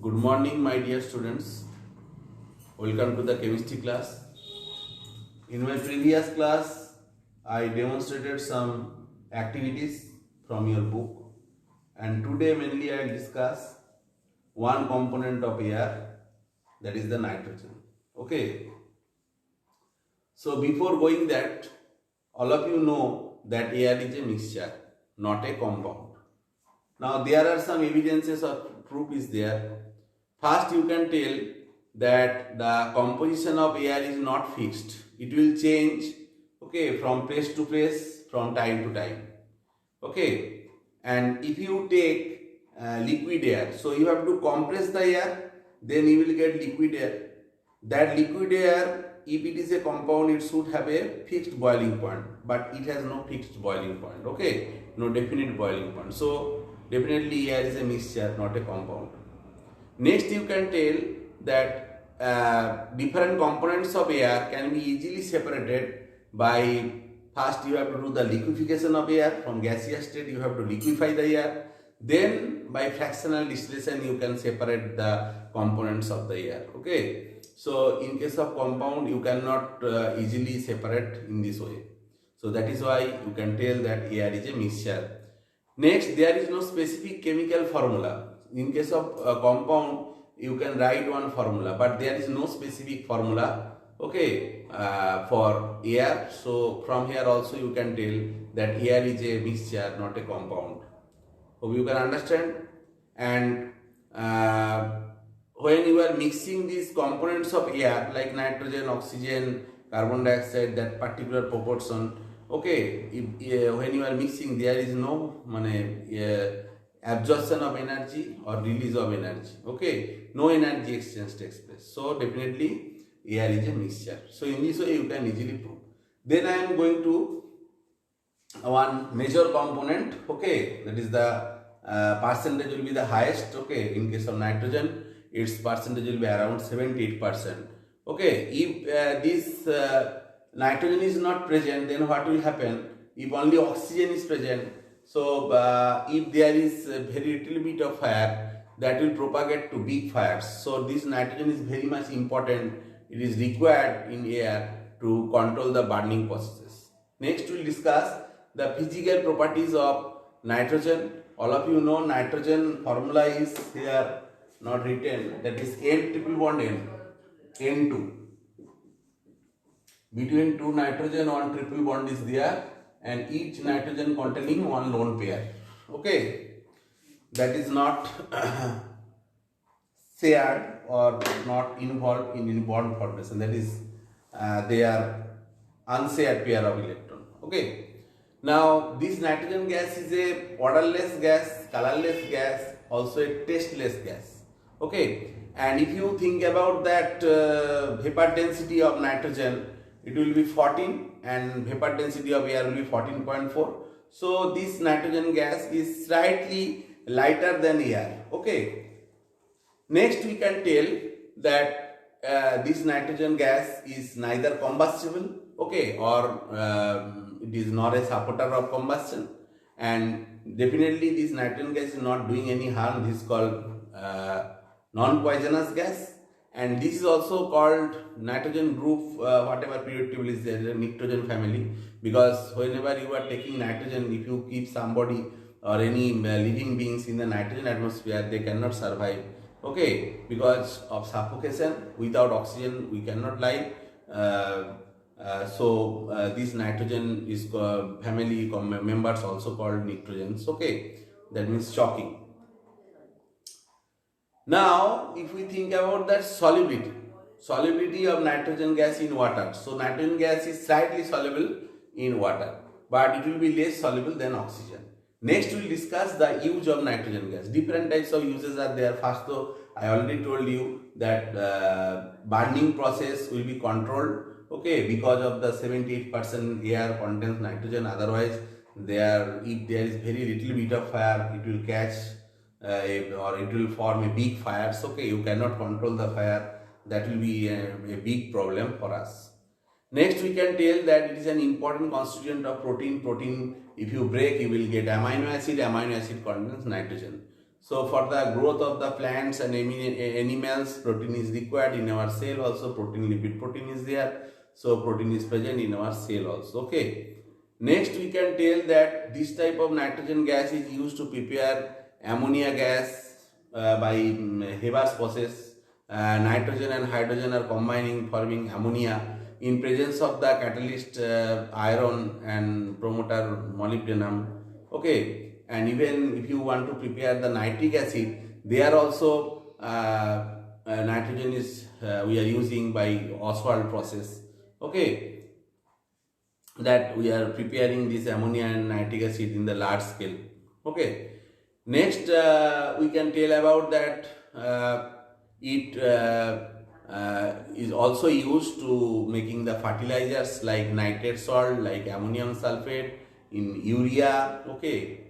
Good morning, my dear students. Welcome to the chemistry class. In my previous class, I demonstrated some activities from your book, and today mainly I will discuss one component of air, that is the nitrogen. Okay, so before going that, all of you know that air is a mixture, not a compound. Now there are some evidences of proof is there. First, you can tell that the composition of air is not fixed. It will change, okay, from place to place, from time to time. Okay, and if you take liquid air, so you have to compress the air, then you will get liquid air. That liquid air, if it is a compound, it should have a fixed boiling point, but it has no fixed boiling point. Okay, no definite boiling point. So definitely air is a mixture, not a compound. Next, you can tell that different components of air can be easily separated by, first you have to do the liquefaction of air. From gaseous state you have to liquefy the air, then by fractional distillation you can separate the components of the air. Okay, so in case of compound you cannot easily separate in this way, so that is why you can tell that air is a mixture. Next, there is no specific chemical formula. In case of compound, you can write one formula, but there is no specific formula, okay, for air. So from here also you can tell that air is a mixture, not a compound. Hope you can understand. And when you are mixing these components of air like nitrogen, oxygen, carbon dioxide, that particular proportion, okay, when you are mixing, there is no absorption of energy or release of energy. Okay, no energy exchange takes place. So definitely air is a mixture. So in this way you can easily prove. Then I am going to one major component. Okay, that is the percentage will be the highest. Okay, in case of nitrogen, its percentage will be around 78%. Okay, if this nitrogen is not present, then what will happen? If only oxygen is present, so if there is a very little bit of fire, that will propagate to big fires. So this nitrogen is very much important. It is required in air to control the burning processes. Next, we will discuss the physical properties of nitrogen. All of you know nitrogen formula is here not written, that is N triple bond N, N2. Between two nitrogen one triple bond is there, and each nitrogen containing one lone pair. Okay, that is not shared or not involved in any bond formation. That is, they are unshared pair of electron. Okay. Now this nitrogen gas is a odorless gas, colorless gas, also a tasteless gas. Okay, and if you think about that vapor density of nitrogen, it will be 14 and vapor density of air will be 14.4. So this nitrogen gas is slightly lighter than air. Okay. Next, we can tell that this nitrogen gas is neither combustible, okay, or it is not a supporter of combustion, and definitely this nitrogen gas is not doing any harm. This is called non-poisonous gas, and this is also called nitrogen group, whatever periodic table is there, the nitrogen family, because whenever you are taking nitrogen, if you keep somebody or any living beings in the nitrogen atmosphere, they cannot survive. Okay, because of suffocation. Without oxygen we cannot live. So this nitrogen is family members also called nitrogens. Okay, that means shocking. Now if we think about that solubility of nitrogen gas in water, so nitrogen gas is slightly soluble in water, but it will be less soluble than oxygen. Next, we will discuss the use of nitrogen gas. Different types of uses are there. First, though, I already told you that burning process will be controlled, okay, because of the 78% air contains nitrogen. Otherwise, if there is very little bit of fire, it will catch or it will form a big fire. So, okay, you cannot control the fire. That will be a big problem for us. Next, we can tell that it is an important constituent of protein. Protein, if you break, you will get amino acid. Amino acid contains nitrogen. So for the growth of the plants and animals, protein is required in our cell also. Protein, lipid protein is there. So protein is present in our cell also. Okay. Next we can tell that this type of nitrogen gas is used to prepare ammonia gas by Haber's process. Nitrogen and hydrogen are combining forming ammonia in presence of the catalyst iron and promoter molybdenum. Okay, and even if you want to prepare the nitric acid, there also nitrogen is we are using by Oswald process. Okay, that we are preparing this ammonia and nitric acid in the large scale. Okay, next we can tell about that it is also used to making the fertilizers like nitrate salt, like ammonium sulfate in urea. Okay,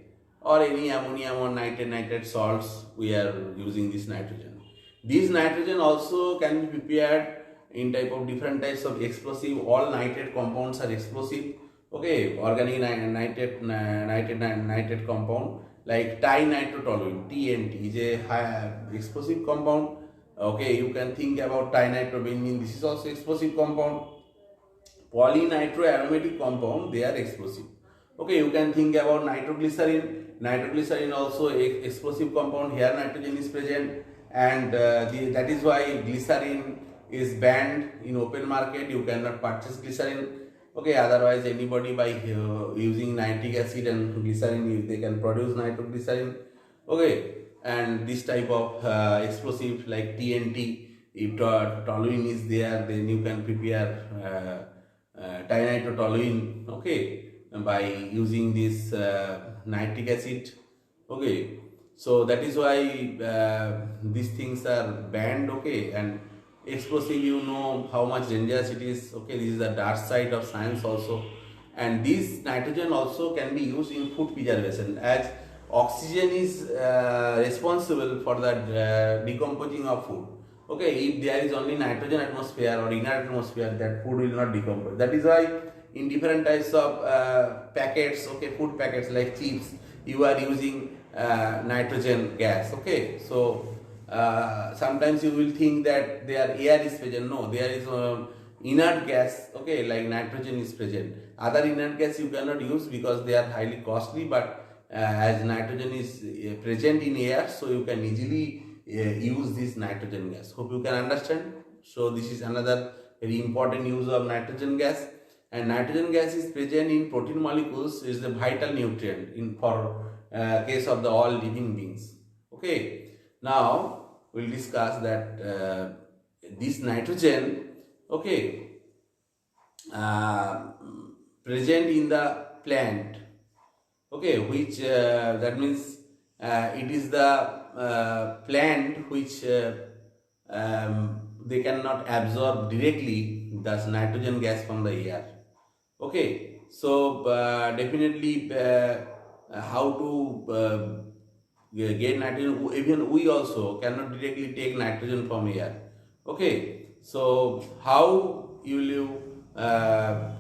or any ammonium or nitrate salts, we are using this nitrogen. This nitrogen also can be prepared in type of different types of explosive. All nitrate compounds are explosive. Okay, organic nitrate compound like tinitrotoluene, TNT, is a high explosive compound. Okay, you can think about trinitrobenzene, this is also explosive compound. Polynitroaromatic compound, they are explosive. Okay, you can think about nitroglycerin. Nitroglycerin also explosive compound. Here nitrogen is present, and that is why glycerin is banned in open market. You cannot purchase glycerin. Okay, otherwise anybody by using nitric acid and glycerin, they can produce nitroglycerin. Okay, and this type of explosive like TNT, if toluene is there, then you can prepare trinitrotoluene. Okay, by using this nitric acid. Okay, so that is why these things are banned. Okay, and explosive, you know how much dangerous it is. Okay, this is the dark side of science also. And this nitrogen also can be used in food preservation, as oxygen is responsible for the decomposing of food. Okay, if there is only nitrogen atmosphere or inert atmosphere, that food will not decompose. That is why in different types of packets, okay, food packets like chips, you are using nitrogen gas. Okay, so sometimes you will think that their air is present. No, there is inert gas. Okay, like nitrogen is present. Other inert gas you cannot use because they are highly costly, but as nitrogen is present in air, so you can easily use this nitrogen gas. Hope you can understand. So this is another very important use of nitrogen gas. And nitrogen gas is present in protein molecules, is the vital nutrient in for case of the all living beings. Okay, now we'll discuss that this nitrogen, okay, present in the plant. Okay, which that means it is the plant which they cannot absorb directly the nitrogen gas from the air. Okay, so definitely how to get nitrogen, even we also cannot directly take nitrogen from air. Okay, so how you will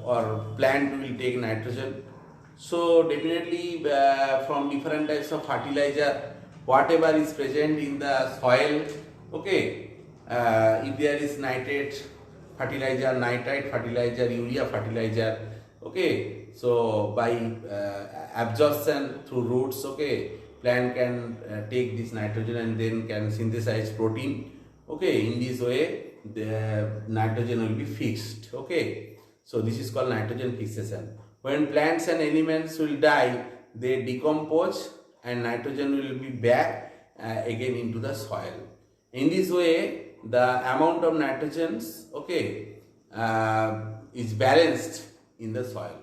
or plant will take nitrogen? So definitely from different types of fertilizer, whatever is present in the soil. Okay, if there is nitrate fertilizer, nitrite fertilizer, urea fertilizer. Okay, so by absorption through roots, okay, plant can take this nitrogen and then can synthesize protein. Okay, in this way the nitrogen will be fixed. Okay, so this is called nitrogen fixation. When plants and animals will die, they decompose and nitrogen will be back again into the soil. In this way, the amount of nitrogens, okay, is balanced in the soil.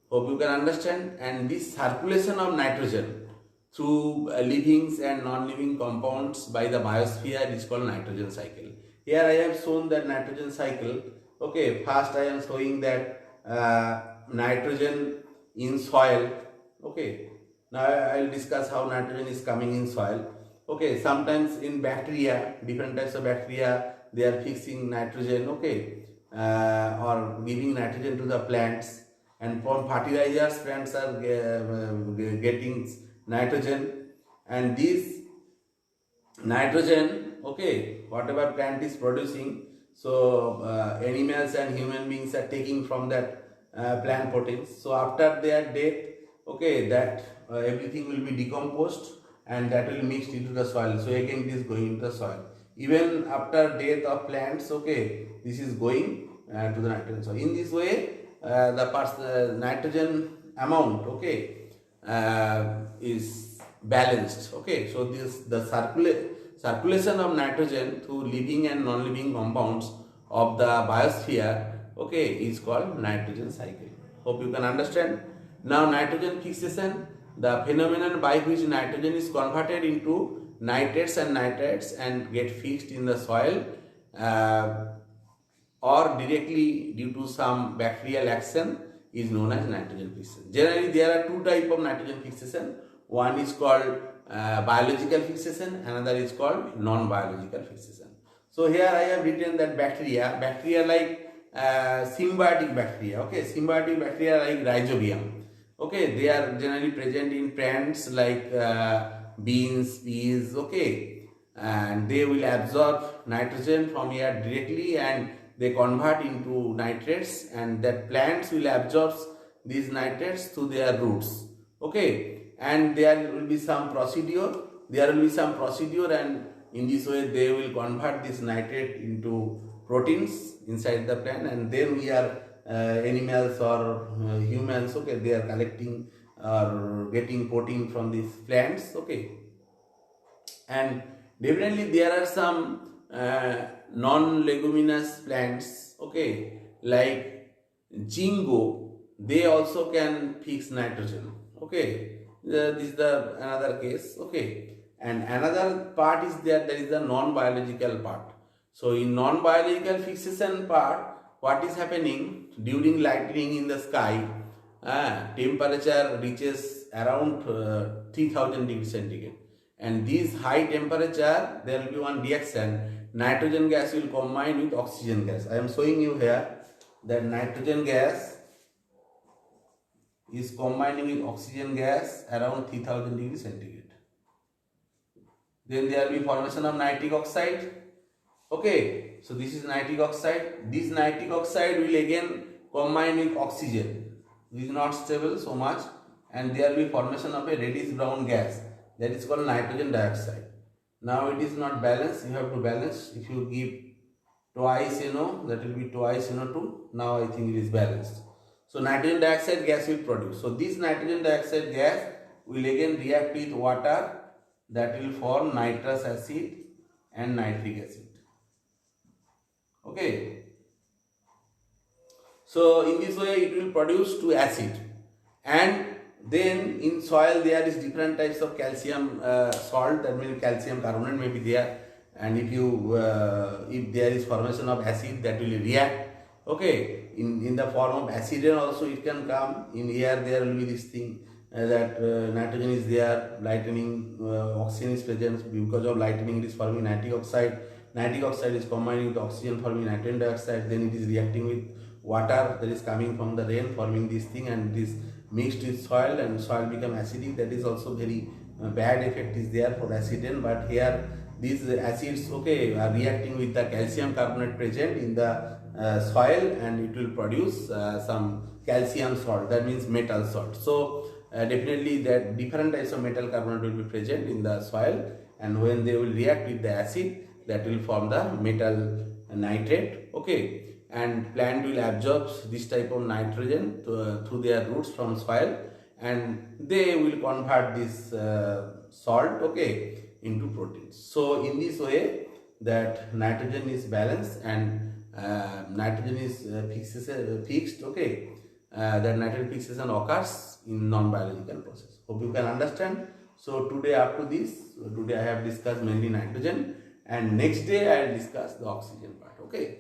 Hope you can understand. And this circulation of nitrogen through living and non-living compounds by the biosphere is called nitrogen cycle. Here I have shown that nitrogen cycle. Okay, first I am showing that nitrogen in soil. Okay, now I will discuss how nitrogen is coming in soil. Okay, sometimes in bacteria, different types of bacteria, they are fixing nitrogen. Okay, or giving nitrogen to the plants, and from fertilizers plants are getting nitrogen, and this nitrogen, okay, whatever plant is producing, so animals and human beings are taking from that plant proteins. So after their death, okay, that everything will be decomposed and that will mixed into the soil. So again it is going into the soil. Even after death of plants, okay, this is going to the nitrogen. So in this way, the nitrogen amount, okay, is balanced. Okay, so this the circulation of nitrogen through living and non-living compounds of the biosphere, okay, is called nitrogen cycle. Hope you can understand. Now nitrogen fixation, the phenomenon by which nitrogen is converted into nitrates and get fixed in the soil, or directly due to some bacterial action, is known as nitrogen fixation. Generally there are two types of nitrogen fixation. One is called biological fixation, another is called non-biological fixation. So here I have written that bacteria like symbiotic bacteria, okay, symbiotic bacteria like rhizobium, okay, they are generally present in plants like beans, peas, okay, and they will absorb nitrogen from air directly and they convert into nitrates, and that plants will absorb these nitrates through their roots, okay, and there will be some procedure, and in this way they will convert this nitrate into proteins inside the plant, and then we are animals or humans, okay, they are collecting or getting protein from these plants, okay. And definitely there are some non-leguminous plants, okay, like jingo, they also can fix nitrogen, okay. This is the another case, okay. And another part is there is the non-biological part. So in non-biological fixation part, what is happening during lightning in the sky, temperature reaches around 3000 degrees centigrade, and this high temperature there will be one reaction, nitrogen gas will combine with oxygen gas. I am showing you here that nitrogen gas is combining with oxygen gas around 3000 degrees centigrade. Then there will be formation of nitric oxide, okay. So this is nitric oxide. This nitric oxide will again combine with oxygen. This is not stable so much, and there will be formation of a reddish brown gas that is called nitrogen dioxide. Now it is not balanced, you have to balance. If you give twice NO, that will be twice NO2. Now I think it is balanced. So nitrogen dioxide gas will produce. So this nitrogen dioxide gas will again react with water, that will form nitrous acid and nitric acid, okay. So in this way it will produce two acid, and then in soil there is different types of calcium salt, that means calcium carbonate may be there, and if there is formation of acid, that will react, okay, in the form of acid, and also it can come in air. There will be this thing that nitrogen is there, lightning, oxygen is present. Because of lightning it is forming nitric oxide is combining with oxygen forming nitrogen dioxide, then it is reacting with water that is coming from the rain forming this thing, and it is mixed with soil and soil become acidic. That is also very bad effect is there for acid rain. But here these acids, okay, are reacting with the calcium carbonate present in the soil, and it will produce some calcium salt, that means metal salt. So definitely that different types of metal carbonate will be present in the soil, and when they will react with the acid, that will form the metal nitrate, okay. And plant will absorb this type of nitrogen through their roots from soil, and they will convert this salt, okay, into proteins. So in this way that nitrogen is balanced, and nitrogen is fixed, okay. That nitrogen fixation occurs in non-biological process. Hope you can understand. So today up to this, today I have discussed mainly nitrogen, and next day I will discuss the oxygen part, okay.